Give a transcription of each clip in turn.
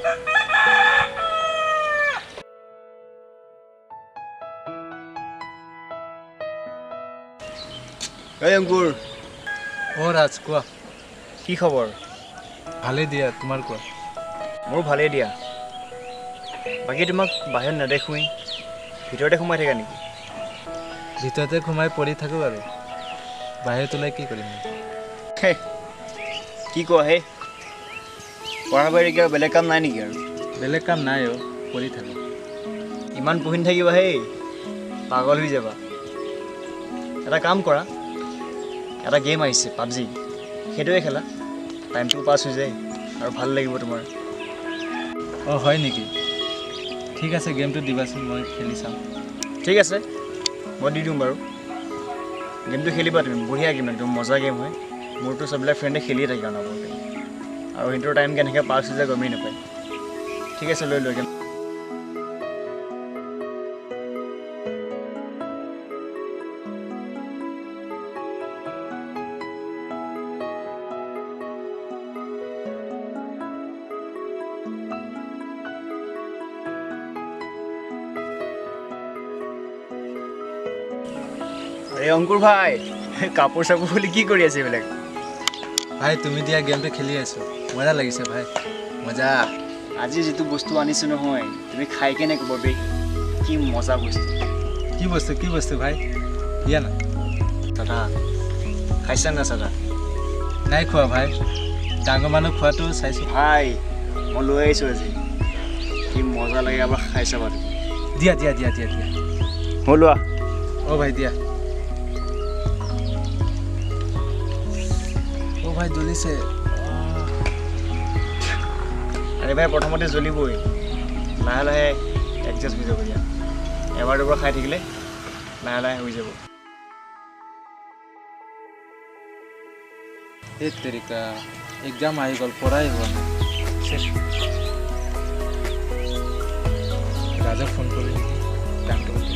এই অংকুৰ ৰাজ কোৱা কি খবৰ ভালেই দিয়া তোমাৰ কোৱা মোৰ ভালেই দিয়া বাকী তোমাক বাহিৰত নেদেখোঁৱেই ভিতৰতে সোমাই থাকা নেকি ভিতৰতে সোমাই পৰি থাকোঁ আৰু বাহিৰত ওলাই কি কৰিম কি কোৱা হে পঢ়াৰ বাহিৰে কিবা বেলেগ কাম নাই নেকি আৰু বেলেগ কাম নাই পৰি থাকোঁ ইমান পঢ়ি নাথাকিবা হেই পাগল হৈ যাবা এটা কাম কৰা এটা গেম আহিছে পাবজি সেইটোৱে খেলা টাইমটো পাছ হৈ যায় আৰু ভাল লাগিব তোমাৰ হয় নেকি ঠিক আছে গেমটো দিবাচোন মই খেলি চাম ঠিক আছে মই দি দিম বাৰু গেমটো খেলিবা তুমি বঢ়িয়া গেম একদম মজা গেম হয় মোৰতো চববিলাক ফ্ৰেণ্ডে খেলিয়ে থাকে অনবৰতে আৰু সিহঁতৰ টাইম কেনেকৈ পাছ হৈ যায় গমেই নাপায় ঠিক আছে লৈ গেম এই অংকুৰ ভাই কাপোৰ চাপোৰ বুলি কি কৰি আছে এইবিলাক ভাই তুমি দিয়া গেমটো খেলি আছোঁ মজা লাগিছে ভাই মজা আজি যিটো বস্তু আনিছোঁ নহয় তুমি খাই কেনে ক'ব বে কি মজা বস্তু কি বস্তু ভাই দিয়া না দাদা খাইছা না দাদা নাই খোৱা ভাই ডাঙৰ মানুহ খোৱাটো চাইছোঁ ভাই মই লৈ আহিছোঁ আজি কি মজা লাগে এবাৰ খাই চাবা তুমি দিয়া মই লোৱা ভাই দিয়া ভাই জ্বলিছে আৰে ভাই প্ৰথমতে জ্বলিবই লাহে লাহে এডজাষ্ট হৈ যাব দিয়া এবাৰ দুবাৰ খাই থাকিলে লাহে লাহে হৈ যাব এই তেৰিকা এক্সাম আহি গ'ল পঢ়াই হোৱা নাই ৰাজাক ফোন কৰি নেকি টাইমটো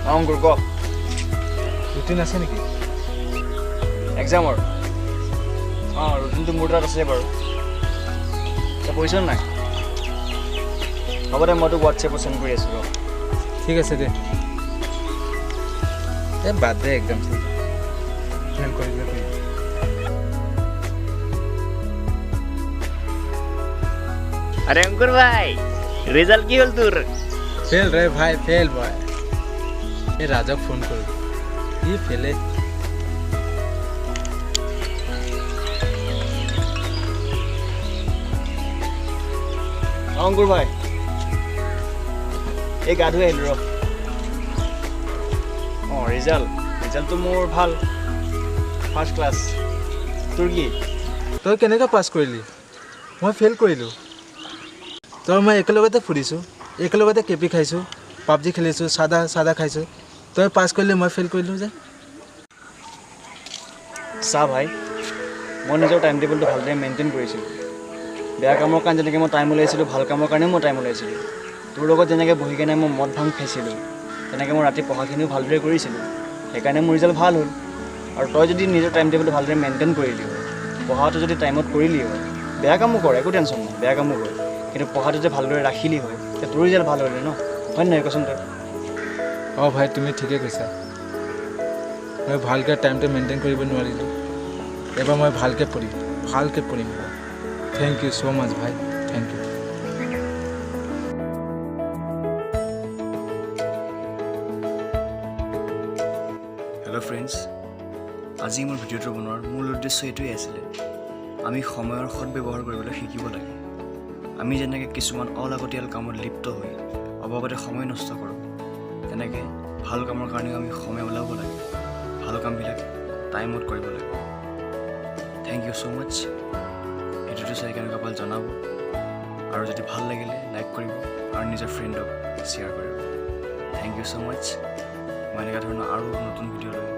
অংকুৰ ক ৰুটিন আছে নেকি এক্সামৰ ৰুটিনটো মোৰ তাত আছে বাৰু তই পঢ়িছ নাই হ'ব দে মই তোক হোৱাটছএপত চেণ্ড কৰি আছোঁ ৰ ঠিক আছে দে বাদ দে এক্সাম ফেল কৰি দিলে আৰে অংকুৰ ভাই ৰিজাল্ট কি হ'ল তোৰ ফেল ৰে ভাই ফেল বয় এই ৰাজাক ফোন কৰোঁ ই ফেলে অংকুৰ ভাই এই গা ধুই আহিলোঁ ৰ ৰিজাল্টটো মোৰ ভাল ফাৰ্ষ্ট ক্লাছ তোৰ কি তই কেনেকৈ পাছ কৰিলি মই ফেইল কৰিলোঁ তই মই একেলগতে ফুৰিছোঁ একেলগতে কেপি খাইছোঁ পাবজি খেলিছোঁ চাদা খাইছোঁ তই পাছ কৰিলি মই ফেইল কৰিলোঁ যে চা ভাই মই নিজৰ টাইম টেবুলটো ভালদৰে মেইনটেইন কৰিছিলোঁ বেয়া কামৰ কাৰণে যেনেকৈ মই টাইম ওলাইছিলোঁ ভাল কামৰ কাৰণেও মই টাইম ওলাইছিলোঁ তোৰ লগত যেনেকৈ বহি কেনে মই মদ ভাং খাইছিলোঁ তেনেকৈ মই ৰাতি পঢ়াখিনিও ভালদৰে কৰিছিলোঁ সেইকাৰণে মোৰ ৰিজাল্ট ভাল হ'ল আৰু তই যদি নিজৰ টাইম টেবুলটো ভালদৰে মেইনটেইন কৰিলি হয় পঢ়াটো যদি টাইমত কৰিলি হয় বেয়া কামো কৰ একো টেনশ্যন নাই বেয়া কামো কৰ কিন্তু পঢ়াটো যে ভালদৰে ৰাখিলি হয় তেতিয়া তোৰ ৰিজাল্ট ভাল হ'লে ন হয় নহয় কচোন তই ভাই তুমি ঠিকে কৈছা মই ভালকৈ টাইমটো মেইনটেইন কৰিব নোৱাৰিলোঁ এবাৰ মই ভালকৈ পঢ়িম থেংক ইউ ছ' মাছ ভাই থেংক ইউ হেল্ল' ফ্ৰেণ্ডছ আজি মোৰ ভিডিঅ'টো বনোৱাৰ মূল উদ্দেশ্য এইটোৱেই আছিলে আমি সময়ৰ সদব্যৱহাৰ কৰিবলৈ শিকিব লাগে আমি যেনেকৈ কিছুমান অলাগতিয়াল কামত লিপ্ত হৈ অবাবতে সময় নষ্ট কৰোঁ তেনেকৈ ভাল কামৰ কাৰণেও আমি সময় ওলাব লাগে ভাল কামবিলাক টাইমত কৰিব লাগে থেংক ইউ ছ' মাছ ভিডিঅ'টো চাই কেনেকুৱা পাল জনাব আৰু যদি ভাল লাগিলে লাইক কৰিব আৰু নিজৰ ফ্ৰেণ্ডক শ্বেয়াৰ কৰিব থেংক ইউ ছ' মাছ মই এনেকুৱা ধৰণৰ আৰু নতুন ভিডিঅ' লৈ